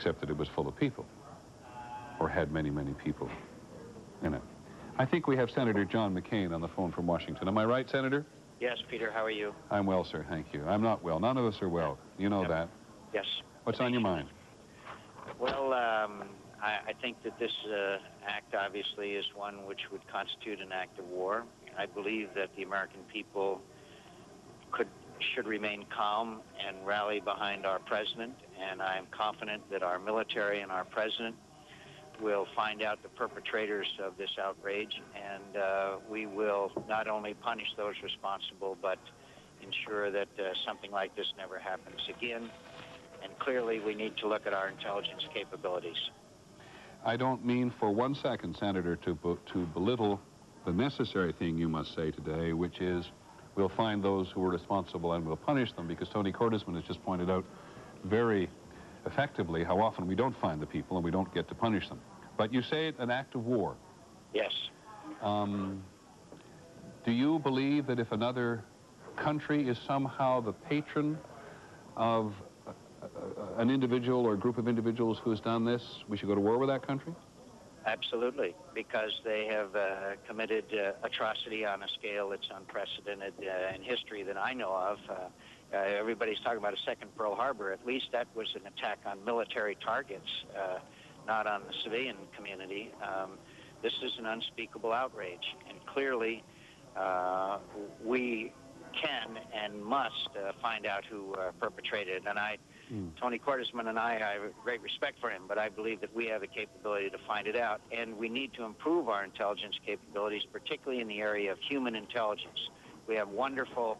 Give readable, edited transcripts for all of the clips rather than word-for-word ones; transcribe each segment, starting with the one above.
except that it was full of people, or had many, many people in it. I think we have Senator John McCain on the phone from Washington. Am I right, Senator? Yes, Peter, how are you? I'm well, sir, thank you. I'm not well. None of us are well. You know that. Yes. What's on your mind? Well, I think that this act obviously is one which would constitute an act of war. I believe that the American people should remain calm and rally behind our president, and I am confident that our military and our president will find out the perpetrators of this outrage, and we will not only punish those responsible, but ensure that something like this never happens again. And clearly, we need to look at our intelligence capabilities. I don't mean for 1 second, Senator, to belittle the necessary thing you must say today, which is we'll find those who are responsible and we'll punish them, because Tony Cordesman has just pointed out very effectively how often we don't find the people and we don't get to punish them. But you say it's an act of war. Yes. Do you believe that if another country is somehow the patron of an individual or a group of individuals who has done this, we should go to war with that country? Absolutely, because they have committed atrocity on a scale that's unprecedented in history that I know of. Everybody's talking about a second Pearl Harbor. At least that was an attack on military targets, not on the civilian community. This is an unspeakable outrage, and clearly we can and must find out who perpetrated it. And Tony Cordesman and I have great respect for him, but I believe that we have the capability to find it out, and we need to improve our intelligence capabilities, particularly in the area of human intelligence. We have wonderful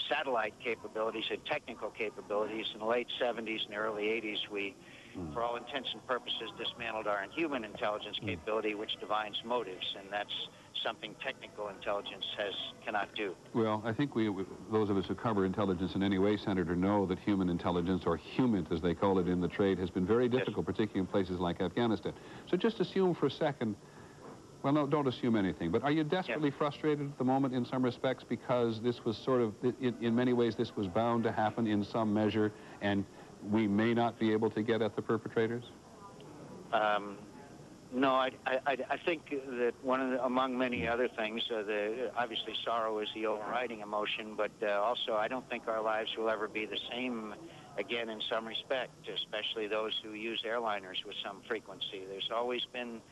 satellite capabilities and technical capabilities. In the late 70s and early 80s, we, for all intents and purposes, dismantled our human intelligence capability, which divines motives, and that's something technical intelligence cannot do. Well, I think those of us who cover intelligence in any way, Senator, know that human intelligence, or HUMINT as they call it in the trade, has been very difficult, particularly in places like Afghanistan. So just assume for a second, well, no, don't assume anything, but are you desperately frustrated at the moment in some respects because this was sort of, in many ways, this was bound to happen in some measure, and we may not be able to get at the perpetrators? No, I think that among many other things, obviously sorrow is the overriding emotion, but also I don't think our lives will ever be the same again in some respect, especially those who use airliners with some frequency. There's always been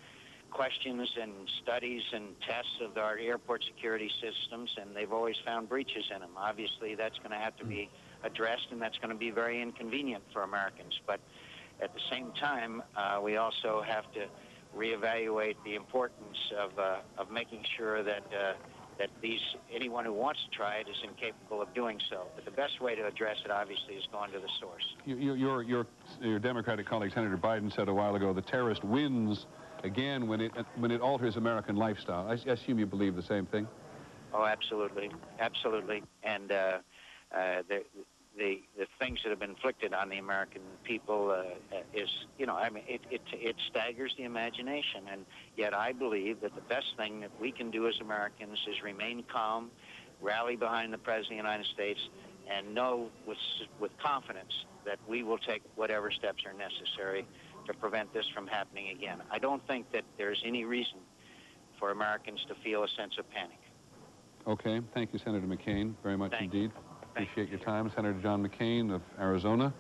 questions and studies and tests of our airport security systems, and they've always found breaches in them. Obviously, that's going to have to be addressed, and that's going to be very inconvenient for Americans. But at the same time, we also have to reevaluate the importance of making sure that anyone who wants to try it is incapable of doing so. But the best way to address it, obviously, is going to the source. Your Democratic colleague, Senator Biden, said a while ago, the terrorist wins again when it alters American lifestyle. I assume you believe the same thing? Oh, absolutely. Absolutely. And the things that have been inflicted on the American people is, I mean, it staggers the imagination. And yet I believe that the best thing that we can do as Americans is remain calm, rally behind the President of the United States, and know with confidence that we will take whatever steps are necessary to prevent this from happening again. I don't think that there's any reason for Americans to feel a sense of panic. Okay. Thank you, Senator McCain, very much indeed. Appreciate your time. Senator John McCain of Arizona.